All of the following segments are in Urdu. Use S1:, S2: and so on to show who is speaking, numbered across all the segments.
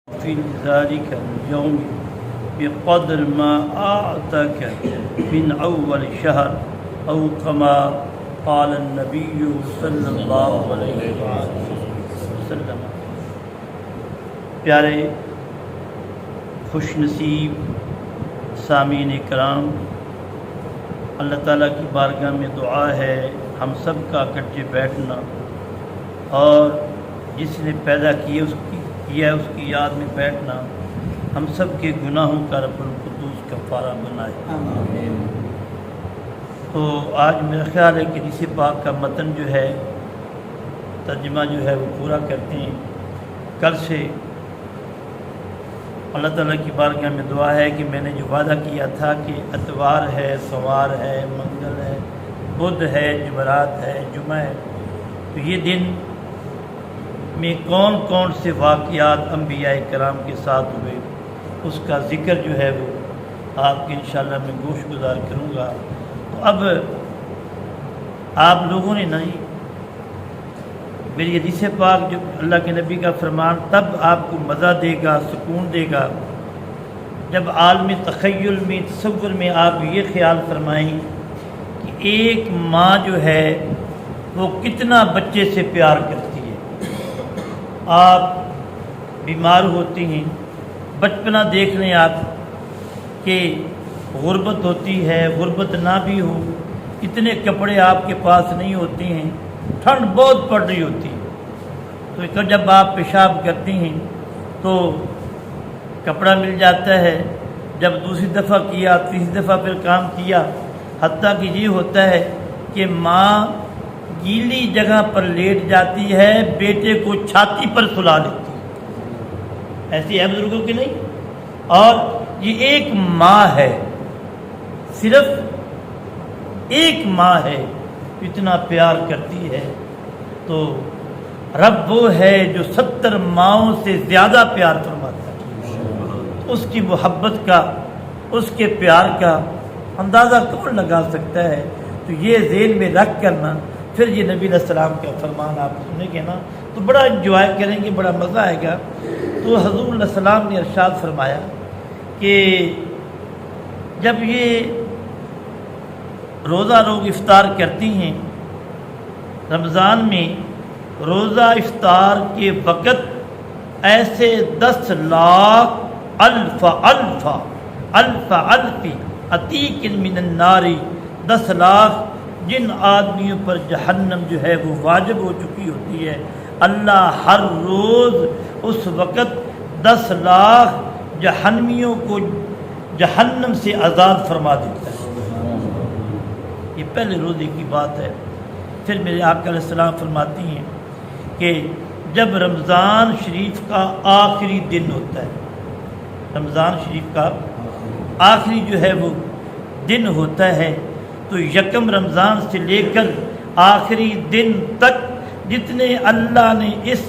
S1: في ذلك اليوم بقدر ما أعطاك من أول شهر أو كما قال النبي صلی اللہ علیہ وسلم۔ پیارے خوش نصیب سامعین کرام، اللہ تعالیٰ کی بارگاہ میں دعا ہے ہم سب کا اکٹھے بیٹھنا اور جس نے پیدا کیا اس کی یاد میں بیٹھنا ہم سب کے گناہوں کا رب القدوس کفارہ بنائے۔ تو آج میرا خیال ہے کہ حدیث پاک کا متن جو ہے، ترجمہ جو ہے وہ پورا کرتے ہیں۔ کل سے اللہ تعالیٰ کی بارگاہ میں دعا ہے کہ میں نے جو وعدہ کیا تھا کہ اتوار ہے، سوار ہے، منگل ہے، بدھ ہے، جمعرات ہے، جمعہ ہے، تو یہ دن میں کون کون سے واقعات انبیاء کرام کے ساتھ ہوئے اس کا ذکر جو ہے وہ آپ کے انشاءاللہ میں گوش گزار کروں گا۔ تو اب آپ لوگوں نے نہیں، میری حدیث پاک جو اللہ کے نبی کا فرمان تب آپ کو مزہ دے گا، سکون دے گا، جب عالم تخیل میں، تصور میں آپ یہ خیال فرمائیں کہ ایک ماں جو ہے وہ کتنا بچے سے پیار کرتی ہے۔ آپ بیمار ہوتی ہیں، بچپنا دیکھ لیں آپ کہ غربت ہوتی ہے، غربت نہ بھی ہو، اتنے کپڑے آپ کے پاس نہیں ہوتے ہیں، ٹھنڈ بہت پڑ رہی ہوتی ہے، تو جب آپ پیشاب کرتے ہیں تو کپڑا مل جاتا ہے، جب دوسری دفعہ کیا، تیسری دفعہ پھر کام کیا، حتیٰ کہ یہ ہوتا ہے کہ ماں گیلی جگہ پر لیٹ جاتی ہے، بیٹے کو چھاتی پر سلا لیتی ہے، ایسی ہے بزرگوں کی نہیں؟ اور یہ ایک ماں ہے، صرف ایک ماں ہے، اتنا پیار کرتی ہے۔ تو رب وہ ہے جو 70 ماؤں سے زیادہ پیار فرماتا ہے، اس کی محبت کا، اس کے پیار کا اندازہ کون لگا سکتا ہے؟ تو یہ ذہن میں رکھ کرنا، پھر یہ نبی علیہ السلام کا فرمان آپ سنیں گے نا تو بڑا انجوائے کریں گے، بڑا مزہ آئے گا۔ تو حضور علیہ السلام نے ارشاد فرمایا کہ جب یہ روزہ لوگ افطار کرتی ہیں رمضان میں، روزہ افطار کے وقت ایسے 10 لاکھ الف عتیق من النار، 10 لاکھ جن آدمیوں پر جہنم جو ہے وہ واجب ہو چکی ہوتی ہے، اللہ ہر روز اس وقت 10 لاکھ جہنمیوں کو جہنم سے آزاد فرما دیتا ہے۔ یہ پہلے روزے کی بات ہے۔ پھر میرے آقا علیہ السلام فرماتی ہیں کہ جب رمضان شریف کا آخری دن ہوتا ہے، رمضان شریف کا آخری جو ہے وہ دن ہوتا ہے، تو یکم رمضان سے لے کر آخری دن تک جتنے اللہ نے اس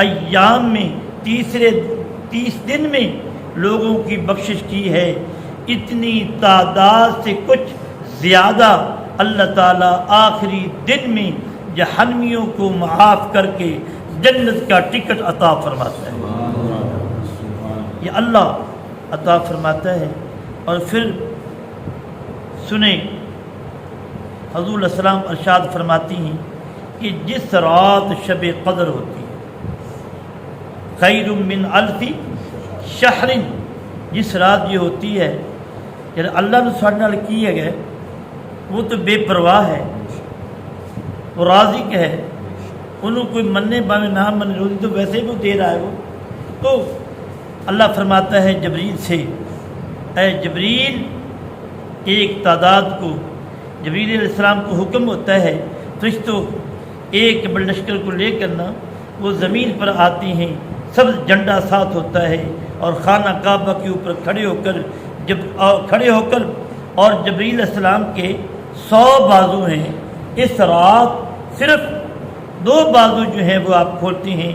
S1: ایام میں 30 دن میں لوگوں کی بخشش کی ہے، اتنی تعداد سے کچھ زیادہ اللہ تعالیٰ آخری دن میں جہنمیوں کو معاف کر کے جنت کا ٹکٹ عطا فرماتا ہے، یہ اللہ عطا فرماتا ہے۔ اور پھر سنیں حضور علیہ السلام ارشاد فرماتی ہیں کہ جس رات شب قدر ہوتی ہے، خیر من الف شہر، جس رات یہ ہوتی ہے، یعنی اللہ نے سارے نال کی ہے وہ تو بے پرواہ ہے، وہ رازق ہے، انہوں کوئی مننے بانے نہ مننے، روزی تو ویسے ہی وہ دے رہا ہے وہ۔ تو اللہ فرماتا ہے جبریل سے، اے جبریل، ایک تعداد کو جبریل علیہ السلام کو حکم ہوتا ہے، فرشتوں ایک بڑے لشکر کو لے کر نا وہ زمین پر آتے ہیں، سبز جھنڈا ساتھ ہوتا ہے، اور خانہ کعبہ کے اوپر کھڑے ہو کر اور جبریل علیہ السلام کے 100 بازو ہیں، اس رات صرف 2 بازو جو ہیں وہ آپ کھولتے ہیں،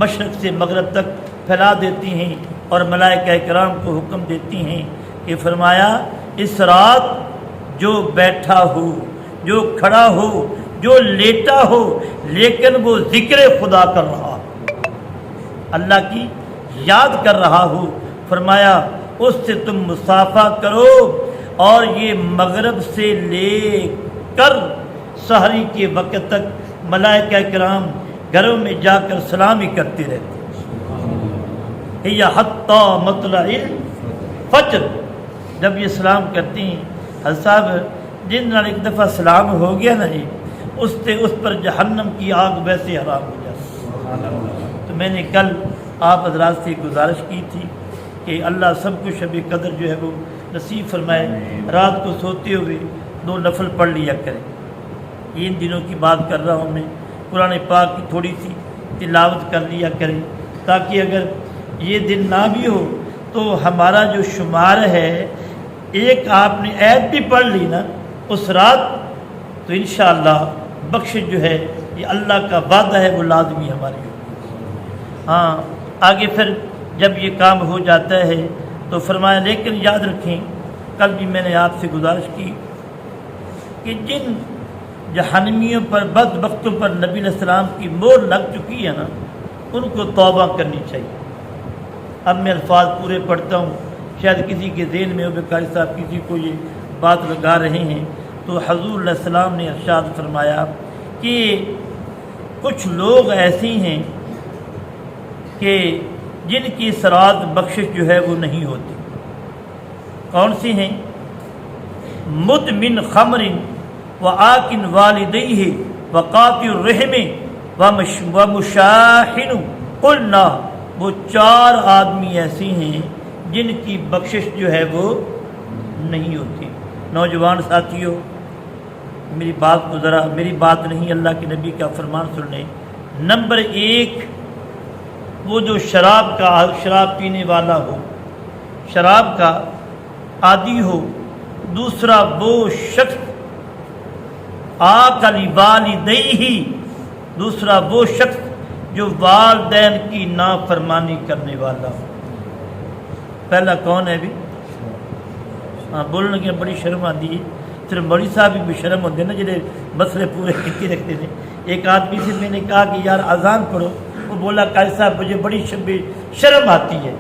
S1: مشرق سے مغرب تک پھیلا دیتی ہیں، اور ملائکہ کرام کو حکم دیتی ہیں کہ فرمایا اس رات جو بیٹھا ہو، جو کھڑا ہو، جو لیٹا ہو، لیکن وہ ذکر خدا کر رہا، اللہ کی یاد کر رہا ہوں، فرمایا اس سے تم مصافحہ کرو اور یہ مغرب سے لے کر سحری کے وقت تک ملائکہ کرام گھروں میں جا کر سلامی کرتے رہتے ہیں، یا حتی مطلع الفجر، جب یہ سلام کرتی ہیں حضرت صاحب جن نال ایک دفعہ سلام ہو گیا نا جی، اس پر جہنم کی آگ ویسے حرام ہو جاتی۔ تو میں نے کل آپ حضرات سے گزارش کی تھی کہ اللہ سب کو شب قدر جو ہے وہ نصیب فرمائے، رات کو سوتے ہوئے 2 نفل پڑھ لیا کریں۔ ان دنوں کی بات کر رہا ہوں میں، قرآن پاک کی تھوڑی سی تلاوت کر لیا کریں، تاکہ اگر یہ دن نہ بھی ہو تو ہمارا جو شمار ہے، ایک آپ نے آیت بھی پڑھ لی نا اس رات، تو انشاءاللہ بخشش جو ہے یہ اللہ کا وعدہ ہے، وہ لازمی ہماری ہوگی۔ ہاں آگے پھر جب یہ کام ہو جاتا ہے تو فرمایا لیکن یاد رکھیں، کل بھی میں نے آپ سے گزارش کی کہ جن جہنمیوں پر بدبختوں پر نبی علیہ السلام کی مہر لگ چکی ہے نا، ان کو توبہ کرنی چاہیے۔ اب میں الفاظ پورے پڑھتا ہوں، شاید کسی کے ذہن میں ہو قاری صاحب کسی کو یہ بات لگا رہے ہیں، تو حضور علیہ السلام نے ارشاد فرمایا کہ کچھ لوگ ایسے ہیں کہ جن کی سرات بخشش جو ہے وہ نہیں ہوتی۔ کون سی ہیں؟ مدمن خمر وآکن والدیہ وقاطع الرحم ومشاحن قلنا، وہ 4 آدمی ایسے ہیں جن کی بخشش جو ہے وہ نہیں ہوتی۔ نوجوان ساتھیوں، میری بات کو ذرا، میری بات نہیں اللہ کے نبی کا فرمان سن لیں۔ نمبر 1، وہ جو شراب پینے والا ہو، شراب کا عادی ہو۔ دوسرا وہ شخص آکل والدیہ، دوسرا وہ شخص جو والدین کی نافرمانی کرنے والا ہو۔ پہلا کون ہے بھی؟ ہاں بولنے کی بڑی شرم آتی ہے، صرف مولوی صاحب بھی شرم ہوتے ہیں نا جنہیں مسئلے پورے کیے رکھتے ہیں۔ ایک آدمی سے میں نے کہا کہ یار اذان پڑھو، وہ بولا قاری صاحب مجھے بڑی شرم آتی ہے۔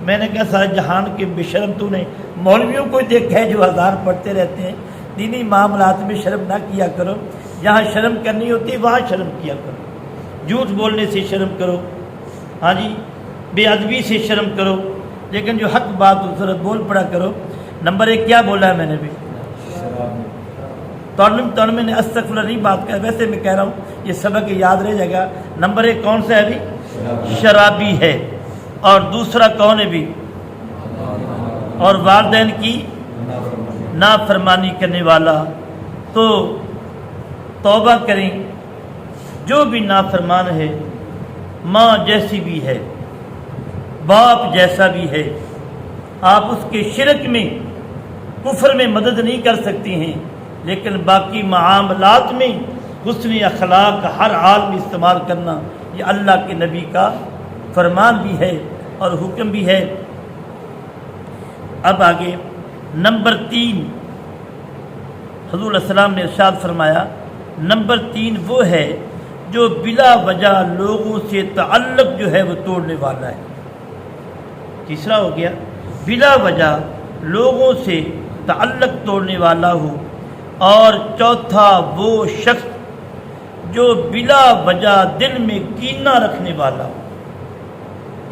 S1: میں نے کہا سارے جہان کے بے شرم تو نے مولویوں کو دیکھا ہے جو اذان پڑھتے رہتے ہیں، دینی معاملات میں شرم نہ کیا کرو، جہاں شرم کرنی ہوتی ہے وہاں شرم کیا کرو، جھوٹ بولنے سے شرم کرو، ہاں جی بے ادبی سے شرم کرو، لیکن جو حق بات ضرورت بول پڑا کرو۔ نمبر 1 کیا بولا ہے میں نے بھی؟ تو میں نے استغفر نہیں بات کہا، ویسے میں کہہ رہا ہوں یہ سبق یاد رہ جائے گا۔ نمبر 1 کون سا ہے بھی؟ شرابی ہے، اور دوسرا کون ہے بھی؟ اور والدین کی نافرمانی کرنے والا۔ تو توبہ کریں، جو بھی نافرمان ہے، ماں جیسی بھی ہے، باپ جیسا بھی ہے، آپ اس کے شرک میں کفر میں مدد نہیں کر سکتی ہیں، لیکن باقی معاملات میں حسن اخلاق کا ہر حال میں استعمال کرنا یہ اللہ کے نبی کا فرمان بھی ہے اور حکم بھی ہے۔ اب آگے نمبر 3، حضور علیہ السلام نے ارشاد فرمایا نمبر 3 وہ ہے جو بلا وجہ لوگوں سے تعلق جو ہے وہ توڑنے والا ہے۔ تیسرا ہو گیا بلا وجہ لوگوں سے تعلق توڑنے والا ہو، اور چوتھا وہ شخص جو بلا وجہ دل میں کینہ رکھنے والا ہو۔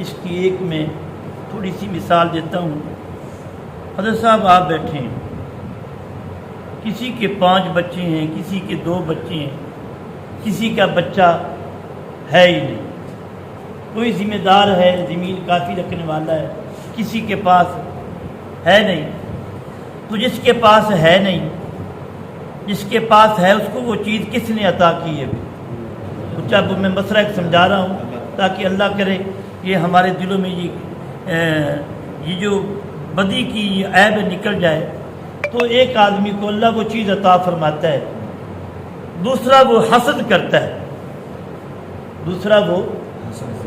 S1: اس کی ایک میں تھوڑی سی مثال دیتا ہوں۔ حضرت صاحب آپ بیٹھے ہیں، کسی کے 5 بچے ہیں، کسی کے 2 بچے ہیں، کسی کا بچہ ہے ہی نہیں، کوئی ذمہ دار ہے، زمین کافی رکھنے والا ہے، کسی کے پاس ہے نہیں۔ تو جس کے پاس ہے نہیں، جس کے پاس ہے اس کو وہ چیز کس نے عطا کی ہے؟ بچہ میں مسئلہ ایک سمجھا رہا ہوں تاکہ اللہ کرے یہ ہمارے دلوں میں یہ جو بدی کی یہ عیب نکل جائے۔ تو ایک آدمی کو اللہ وہ چیز عطا فرماتا ہے، دوسرا وہ حسد کرتا ہے، دوسرا وہ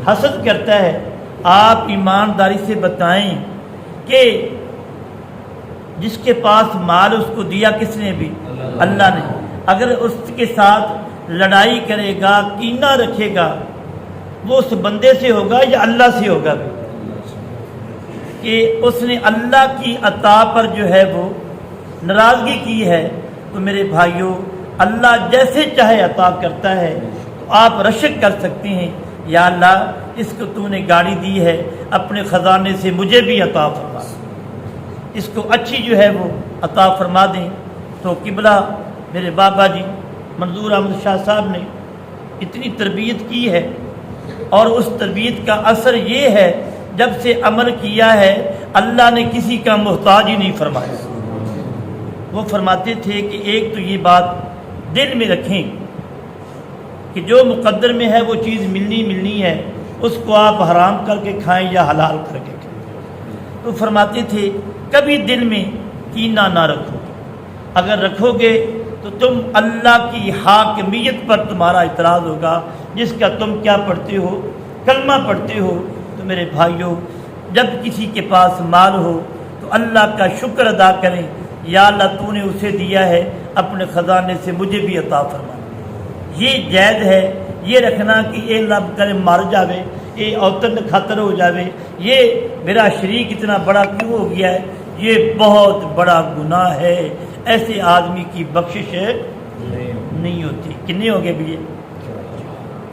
S1: حسد کرتا ہے۔ آپ ایمانداری سے بتائیں کہ جس کے پاس مال اس کو دیا کس نے بھی؟ اللہ نے۔ اگر اس کے ساتھ لڑائی کرے گا، کینہ رکھے گا، وہ اس بندے سے ہوگا یا اللہ سے ہوگا بھی؟ کہ اس نے اللہ کی عطا پر جو ہے وہ ناراضگی کی ہے، تو میرے بھائیوں اللہ جیسے چاہے عطا کرتا ہے، تو آپ رشک کر سکتے ہیں، یا اللہ اس کو تو نے گاڑی دی ہے، اپنے خزانے سے مجھے بھی عطا فرما، اس کو اچھی جو ہے وہ عطا فرما دیں۔ تو قبلہ میرے بابا جی منظور احمد شاہ صاحب نے اتنی تربیت کی ہے، اور اس تربیت کا اثر یہ ہے جب سے عمل کیا ہے اللہ نے کسی کا محتاج ہی نہیں فرمایا۔ وہ فرماتے تھے کہ ایک تو یہ بات دل میں رکھیں کہ جو مقدر میں ہے وہ چیز ملنی ہے، اس کو آپ حرام کر کے کھائیں یا حلال کر کے کھائیں۔ تو فرماتے تھے کبھی دل میں کینہ نہ رکھو، اگر رکھو گے تو تم اللہ کی حاکمیت پر تمہارا اعتراض ہوگا، جس کا تم کیا پڑھتے ہو، کلمہ پڑھتے ہو۔ تو میرے بھائیوں جب کسی کے پاس مال ہو تو اللہ کا شکر ادا کریں، یا اللہ تو نے اسے دیا ہے، اپنے خزانے سے مجھے بھی عطا فرما۔ یہ جائز ہے یہ رکھنا کہ اے اللہ کرے مر جاوے، اے اوتن خاطر ہو جاوے، یہ میرا شریک اتنا بڑا کیوں ہو گیا ہے، یہ بہت بڑا گناہ ہے، ایسے آدمی کی بخشش نہیں ہوتی۔ کتنے ہو گئے بھی؟ یہ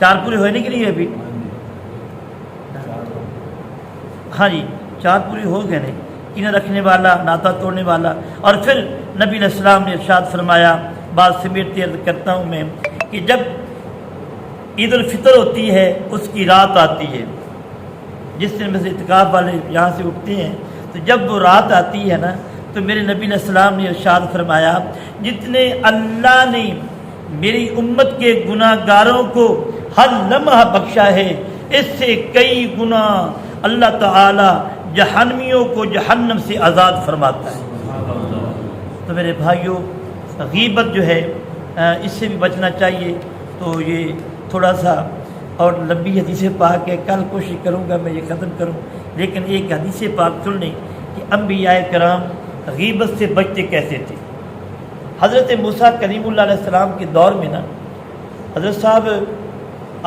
S1: 4 پورے ہوئے نہیں کہ نہیں ہے ابھی؟ ہاں جی 4 پورے ہو گئے نہیں، کینہ رکھنے والا، ناتا توڑنے والا۔ اور پھر نبی علیہ السلام نے ارشاد فرمایا، بات سمیٹتے عرض کرتا ہوں میں، کہ جب عید الفطر ہوتی ہے اس کی رات آتی ہے، جس دن میں سے اعتکاف والے یہاں سے اٹھتے ہیں، تو جب وہ رات آتی ہے نا، تو میرے نبی علیہ السلام نے ارشاد فرمایا، جتنے اللہ نے میری امت کے گناہ گاروں کو ہر لمحہ بخشا ہے، اس سے کئی گنا اللہ تعالی جہنمیوں کو جہنم سے آزاد فرماتا ہے۔ تو میرے بھائیوں غیبت جو ہے اس سے بھی بچنا چاہیے۔ تو یہ تھوڑا سا اور لمبی حدیث پاک ہے، کل کوشش کروں گا میں یہ ختم کروں، لیکن ایک حدیث پاک سن لیں کہ انبیاء کرام غیبت سے بچتے کیسے تھے۔ حضرت موسیٰ کلیم اللہ علیہ السلام کے دور میں نا، حضرت صاحب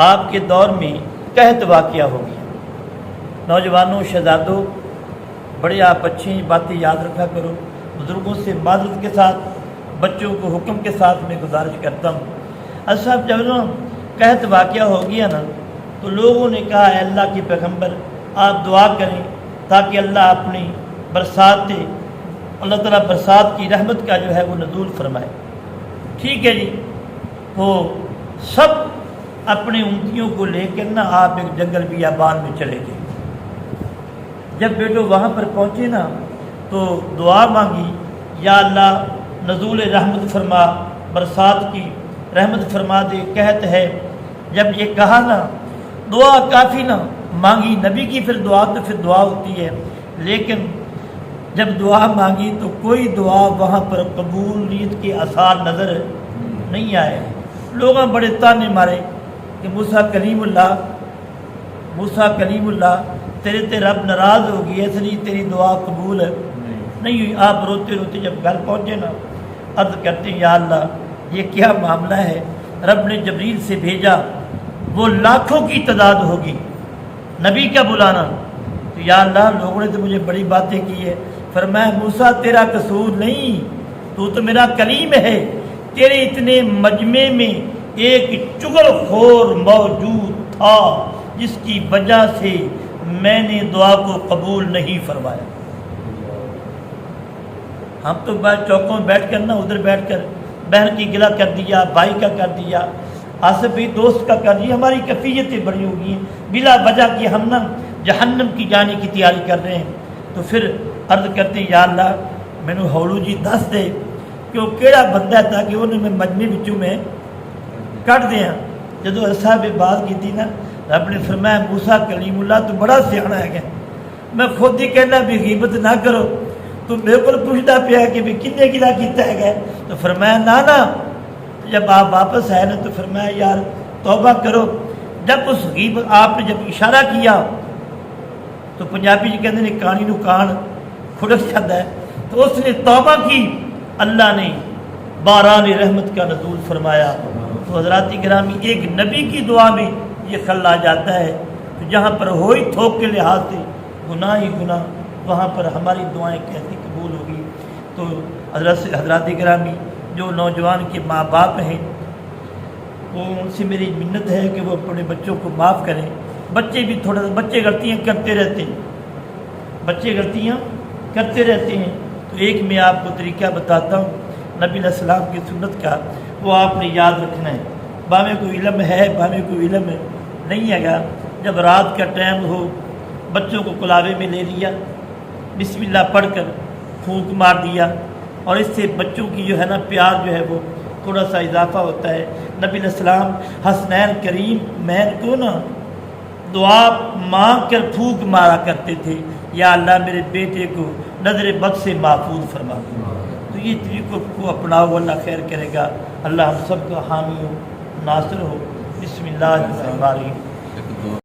S1: آپ کے دور میں قحط واقعہ ہو گیا۔ نوجوانوں، شہزادوں، بڑے آپ اچھی باتیں یاد رکھا کرو، بزرگوں سے معذرت کے ساتھ، بچوں کو حکم کے ساتھ میں گزارش کرتا ہوں۔ حضرت صاحب جب نا قحط واقعہ ہو گیا نا، تو لوگوں نے کہا اے اللہ کے پیغمبر آپ دعا کریں تاکہ اللہ اپنی برسات دے، اللہ تعالیٰ برسات کی رحمت کا جو ہے وہ نزول فرمائے۔ ٹھیک ہے جی، تو سب اپنے امتیوں کو لے کر نا آپ ایک جنگل بیابان میں چلے گئے۔ جب بیٹو وہاں پر پہنچے نا تو دعا مانگی، یا اللہ نزول رحمت فرما، برسات کی رحمت فرما دے، قحط ہے۔ جب یہ کہا نا، دعا کافی نہ مانگی، نبی کی پھر دعا تو پھر دعا ہوتی ہے، لیکن جب دعا مانگی تو کوئی دعا وہاں پر قبولیت کے آثار نظر نہیں آئے۔ لوگوں بڑے تانے مارے کہ موسیٰ کلیم اللہ تیرے تے رب ناراض ہو گئی، اس لیے تیری دعا قبول نہیں ہوئی۔ آپ روتے روتے جب گھر پہنچے نا، عرض کرتے ہیں یا اللہ یہ کیا معاملہ ہے، رب نے جبریل سے بھیجا، وہ لاکھوں کی تعداد ہوگی، نبی کا بلانا، تو یا اللہ لوگوں نے تو مجھے بڑی باتیں کی ہے۔ فرمایا موسیٰ تیرا قصور نہیں، تو میرا کلیم ہے، تیرے اتنے مجمع میں ایک چغل خور موجود تھا جس کی وجہ سے میں نے دعا کو قبول نہیں فرمایا۔ ہم تو چوکوں میں بیٹھ کر نا، ادھر بیٹھ کر بہن کی گلہ کر دیا، بھائی کا کر دیا، آصف بھی دوست کا کر دیا، ہماری کیفیتیں بڑی ہو گئی ہیں، بلا وجہ کی ہم نا جہنم کی جانے کی تیاری کر رہے ہیں۔ تو پھر عرض کرتے ہیں یا اللہ مینو ہولو جی دس دے کہ وہ کیڑا بندہ ہے تاکہ انہیں میں مجمع بچوں میں کٹ دیا۔ جدو صاحب بات کی تھی نا، رب نے فرمایا موسیٰ کلیم اللہ تو بڑا سیاح ہے گا، میں خود ہی کہنا بھی غیبت نہ کرو، تو میرے کو پوچھتا پیا کہ بھی کنے گلا کیتا ہے گا، تو فرمایا نا جب آپ واپس آئے نا تو فرمایا یار توبہ کرو۔ جب اس غیبت آپ نے جب اشارہ کیا تو پنجابی جی کہتے ہیں کانی نو کان کھڑک جاتا ہے، تو اس نے توبہ کی، اللہ نے باران رحمت کا نزول فرمایا۔ تو حضرات گرامی ایک نبی کی دعا میں یہ خل آ جاتا ہے، تو جہاں پر ہوئی تھوک کے لحاظ سے گناہ ہی گناہ وہاں پر ہماری دعائیں کیسی قبول ہوگی؟ تو حضرات گرامی، جو نوجوان کے ماں باپ ہیں وہ ان سے میری منت ہے کہ وہ اپنے بچوں کو معاف کریں. بچے بھی تھوڑا سا، بچے غلطیاں کرتے رہتے ہیں، بچے غلطیاں کرتے رہتے ہیں. تو ایک میں آپ کو طریقہ بتاتا ہوں نبی علیہ السلام کی سنت کا، وہ آپ نے یاد رکھنا ہے. بامیں کوئی علم ہے، بامیں کوئی علم نہیں ہے گا. جب رات کا ٹائم ہو، بچوں کو کلاوے میں لے لیا، بسم اللہ پڑھ کر پھونک مار دیا، اور اس سے بچوں کی جو ہے نا پیار جو ہے وہ تھوڑا سا اضافہ ہوتا ہے. نبی علیہ السلام حسنین کریم مین کو نا دعا مانگ کر پھونک مارا کرتے تھے، یا اللہ میرے بیٹے کو نظر بد سے محفوظ فرما دو. تو یہ طریقوں کو اپناؤ، اللہ خیر کرے گا. اللہ ہم سب کا حامی ہو، ناصر ہو. بسم اللہ الرحمن الرحیم.